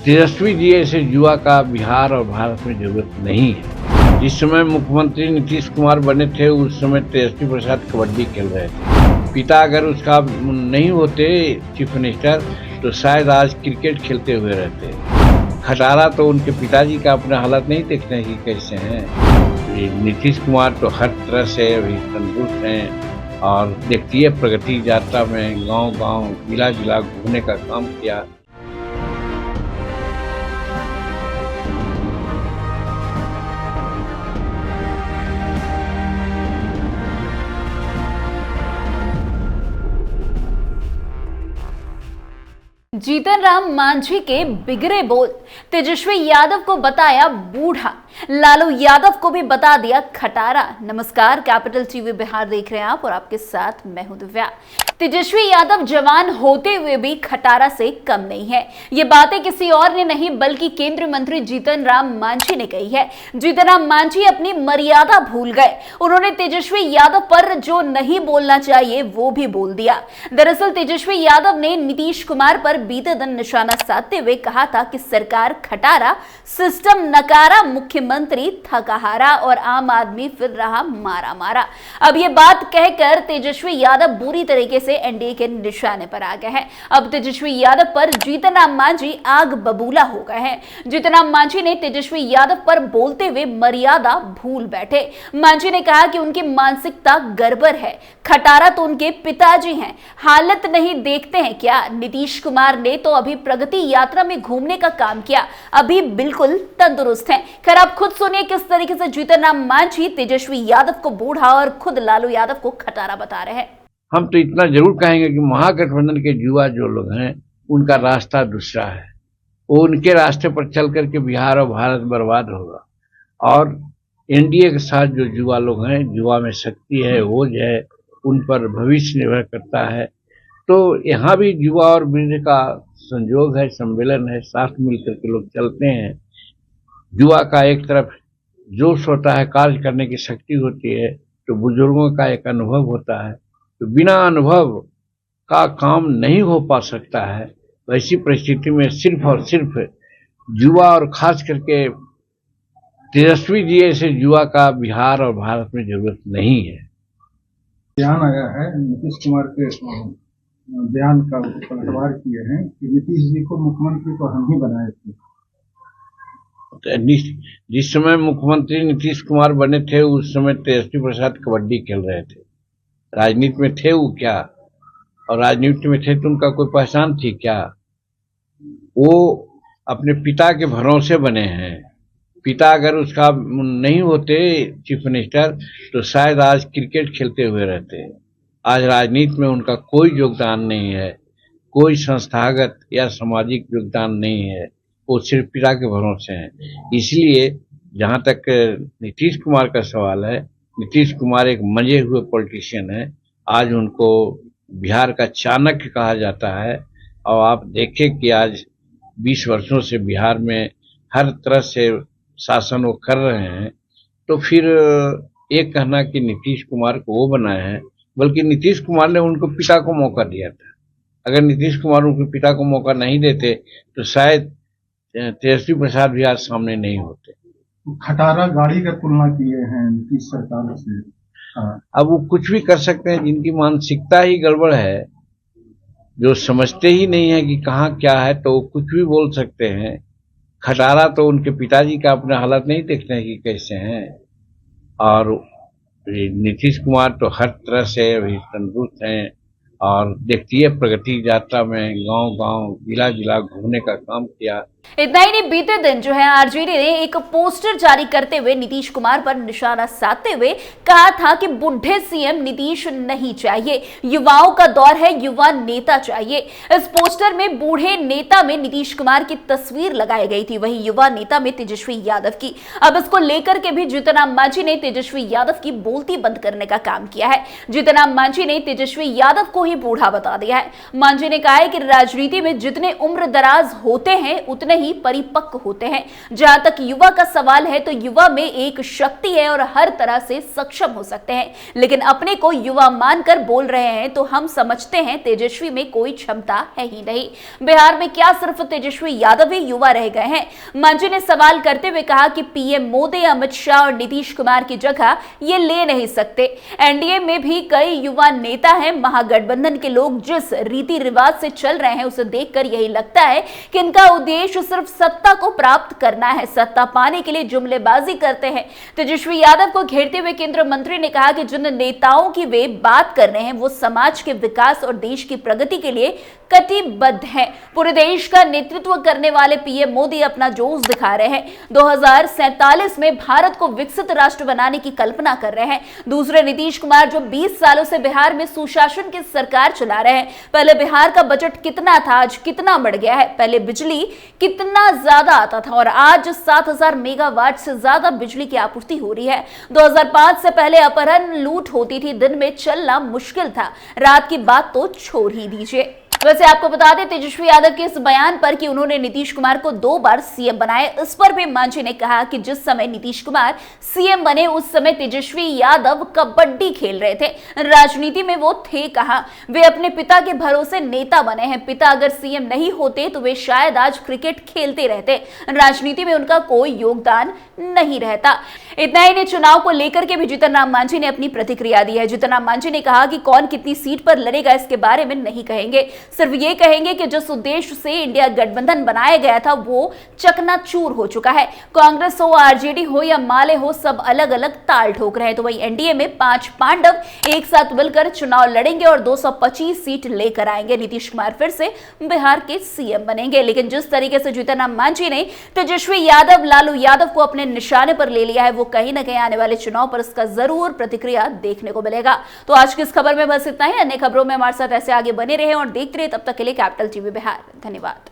तेजस्वी जी ऐसे युवा का बिहार और भारत में जरूरत नहीं है। जिस समय मुख्यमंत्री नीतीश कुमार बने थे उस समय तेजस्वी प्रसाद कबड्डी खेल रहे थे। पिता अगर उसका नहीं होते चीफ मिनिस्टर तो शायद आज क्रिकेट खेलते हुए रहते। खटारा तो उनके पिताजी का अपना हालत नहीं देखते कि कैसे हैं। नीतीश कुमार तो हर तरह से अभी तंदुरुस्त हैं और देखती है प्रगति यात्रा में गांव-गांव जिला-जिला घूमने का काम किया। जीतन राम मांझी के बिगड़े बोल, तेजस्वी यादव को बताया बूढ़ा, लालू यादव को भी बता दिया खटारा। नमस्कार, कैपिटल टीवी बिहार देख रहे हैं आप और आपके साथ मैं हूं दिव्या। तेजस्वी यादव जवान होते हुए भी खटारा से कम नहीं है। ये बातें किसी और ने नहीं बल्कि केंद्रीय मंत्री जीतन राम मांझी ने कही है। जीतन राम मांझी अपनी मर्यादा भूल गए। उन्होंने तेजस्वी यादव पर जो नहीं बोलना चाहिए वो भी बोल दिया। दरअसल तेजस्वी यादव ने नीतीश कुमार पर बीते दिन निशाना साधते हुए कहा था कि सरकार खटारा, सिस्टम नकारा, मुख्यमंत्री थकाहारा और आम आदमी फिर रहा मारा मारा। अब ये बात कहकर तेजस्वी यादव बुरी तरीके से एनडीए के निशाने पर आ गए हैं। अब तेजस्वी यादव पर जीतन राम मांझी आग बबूला हो गए हैं। जीतन राम मांझी ने तेजस्वी यादव पर बोलते हुए मर्यादा भूल बैठे। मांझी ने कहा कि उनकी मानसिकता गड़बड़ है। खटारा तो उनके पिताजी हैं, हालत नहीं देखते हैं क्या? नीतीश कुमार ने तो अभी प्रगति यात्रा में घूमने का काम किया, अभी बिल्कुल तंदुरुस्त हैं। खैर आप खुद सुनिए किस तरीके से जीतन राम मांझी तेजस्वी यादव को बूढ़ा और खुद लालू यादव को खटारा बता रहे हैं। हम तो इतना जरूर कहेंगे कि महागठबंधन के युवा जो लोग हैं उनका रास्ता दूसरा है। वो उनके रास्ते पर चल करके बिहार और भारत बर्बाद होगा। और एनडीए के साथ जो युवा लोग हैं, युवा में शक्ति है, ओज है, उन पर भविष्य निर्भर करता है। तो यहाँ भी युवा और वृद्ध का संयोग है, सम्मेलन है, साथ मिलकर के लोग चलते हैं। युवा का एक तरफ जोश होता है, कार्य करने की शक्ति होती है, तो बुजुर्गों का एक अनुभव होता है। तो बिना अनुभव का काम नहीं हो पा सकता है। वैसी परिस्थिति में सिर्फ और सिर्फ युवा और खास करके तेजस्वी जी ऐसे युवा का बिहार और भारत में जरूरत नहीं है। बयान आया है नीतीश कुमार के बयान का पलटवार किए हैं कि नीतीश जी को मुख्यमंत्री तो हम ही बनाए थे। जिस समय मुख्यमंत्री नीतीश कुमार बने थे उस समय तेजस्वी प्रसाद कबड्डी खेल रहे थे। राजनीति में थे वो क्या? और राजनीति में थे तो उनका कोई पहचान थी क्या? वो अपने पिता के भरोसे बने हैं। पिता अगर उसका नहीं होते चीफ मिनिस्टर तो शायद आज क्रिकेट खेलते हुए रहते। आज राजनीति में उनका कोई योगदान नहीं है, कोई संस्थागत या सामाजिक योगदान नहीं है। वो सिर्फ पिता के भरोसे हैं। इसलिए जहां तक नीतीश कुमार का सवाल है, नीतीश कुमार एक मजे हुए पॉलिटिशियन है। आज उनको बिहार का चाणक्य कहा जाता है। और आप देखें कि आज 20 वर्षों से बिहार में हर तरह से शासन वो कर रहे हैं। तो फिर एक कहना कि नीतीश कुमार को वो बनाए हैं, बल्कि नीतीश कुमार ने उनको पिता को मौका दिया था। अगर नीतीश कुमार उनके पिता को मौका नहीं देते तो शायद तेजस्वी प्रसाद भी आज सामने नहीं होते। खटारा गाड़ी का तुलना किए हैं नीतीश सरकार से। अब वो कुछ भी कर सकते हैं, जिनकी मानसिकता ही गड़बड़ है, जो समझते ही नहीं है कि कहाँ क्या है, तो वो कुछ भी बोल सकते हैं। खटारा तो उनके पिताजी का अपना हालत नहीं देखते हैं कि कैसे हैं। और नीतीश कुमार तो हर तरह से अभी तंदुरुस्त हैं और देखती है प्रगति यात्रा में गांव-गांव जिला-जिला घूमने का काम किया। इतना ही नहीं, बीते दिन जो है आरजेडी ने एक पोस्टर जारी करते हुए नीतीश कुमार पर निशाना साधते हुए कहा था कि बुढ़े सीएम नीतीश नहीं चाहिए, युवाओं का दौर है, युवा नेता चाहिए। इस पोस्टर में बूढ़े नेता में नीतीश कुमार की तस्वीर लगाई गई थी, वहीं युवा नेता में तेजस्वी यादव की। अब इसको लेकर के भी जीतन राम मांझी ने तेजस्वी यादव की बोलती बंद करने का काम किया है। जीतन राम मांझी ने तेजस्वी यादव को ही बूढ़ा बता दिया है। मांझी ने कहा है कि राजनीति में जितने उम्र दराज होते हैं उतने उतने ही परिपक्व होते हैं। जहां तक युवा का सवाल है तो युवा में एक शक्ति है और हर तरह से सक्षम हो सकते हैं, लेकिन अपने को युवा मानकर बोल रहे हैं तो हम समझते हैं तेजस्वी में कोई क्षमता है ही नहीं। बिहार में क्या सिर्फ तेजस्वी यादव ही युवा रह गए हैं? मांझी ने सवाल करते हुए कहा कि पीएम मोदी, अमित शाह और नीतीश कुमार की जगह ये ले नहीं सकते। एनडीए में भी कई युवा नेता हैं। महागठबंधन के लोग जिस रीति रिवाज से चल रहे हैं उसे देखकर यही लगता है कि इनका उद्देश्य सिर्फ सत्ता को प्राप्त करना है, सत्ता पाने के लिए जुमलेबाजी करते हैं। तेजस्वी यादव को घेरते हुए केंद्रीय मंत्री ने कहा कि जिन नेताओं की वे बात कर रहे हैं वो समाज के विकास और देश की प्रगति के लिए कटिबद्ध हैं। पूरे देश का नेतृत्व करने वाले पीएम मोदी अपना जोश दिखा रहे हैं। 2047 में भारत को विकसित राष्ट्र बनाने की कल्पना कर रहे हैं। दूसरे नीतीश कुमार जो 20 सालों से बिहार में सुशासन की सरकार चला रहे हैं। पहले बिहार का बजट कितना था, आज कितना बढ़ गया है? पहले बिजली कितना ज्यादा आता था और आज 7000 मेगावाट से ज्यादा बिजली की आपूर्ति हो रही है। 2005 से पहले अपहरण लूट होती थी, दिन में चलना मुश्किल था, रात की बात तो छोड़ ही दीजिए। वैसे आपको बता दें तेजस्वी यादव के इस बयान पर कि उन्होंने नीतीश कुमार को 2 बार सीएम बनाया, इस पर भी मांझी ने कहा कि जिस समय नीतीश कुमार सीएम बने उस समय तेजस्वी यादव कबड्डी खेल रहे थे, राजनीति में वो थे कहां? वे अपने पिता के भरोसे नेता बने हैं। पिता अगर सीएम नहीं होते तो वे शायद आज क्रिकेट खेलते रहते, राजनीति में उनका कोई योगदान नहीं रहता। इतना ही नहीं, चुनाव को लेकर के भी जीतन राम मांझी ने अपनी प्रतिक्रिया दी है। जीतन राम मांझी ने कहा कि कौन कितनी सीट पर लड़ेगा इसके बारे में नहीं कहेंगे, सिर्फ ये कहेंगे कि जिस उद्देश्य से इंडिया गठबंधन बनाया गया था वो चकनाचूर हो चुका है। कांग्रेस हो, आरजेडी हो या माले हो, सब अलग अलग ताल ठोक रहे हैं। तो वही एनडीए में 5 पांडव एक साथ मिलकर चुनाव लड़ेंगे और 225 सीट लेकर आएंगे। नीतीश कुमार फिर से बिहार के सीएम बनेंगे। लेकिन जिस तरीके से जीतन राम मांझी ने तेजस्वी यादव, लालू यादव को अपने निशाने पर ले लिया है, वो कहीं ना कहीं आने वाले चुनाव पर इसका जरूर प्रतिक्रिया देखने को मिलेगा। तो आज की इस खबर में बस इतना ही। अन्य खबरों में हमारे साथ ऐसे आगे बने रहे और देखते रहे। तब तक के लिए कैपिटल टीवी बिहार। धन्यवाद।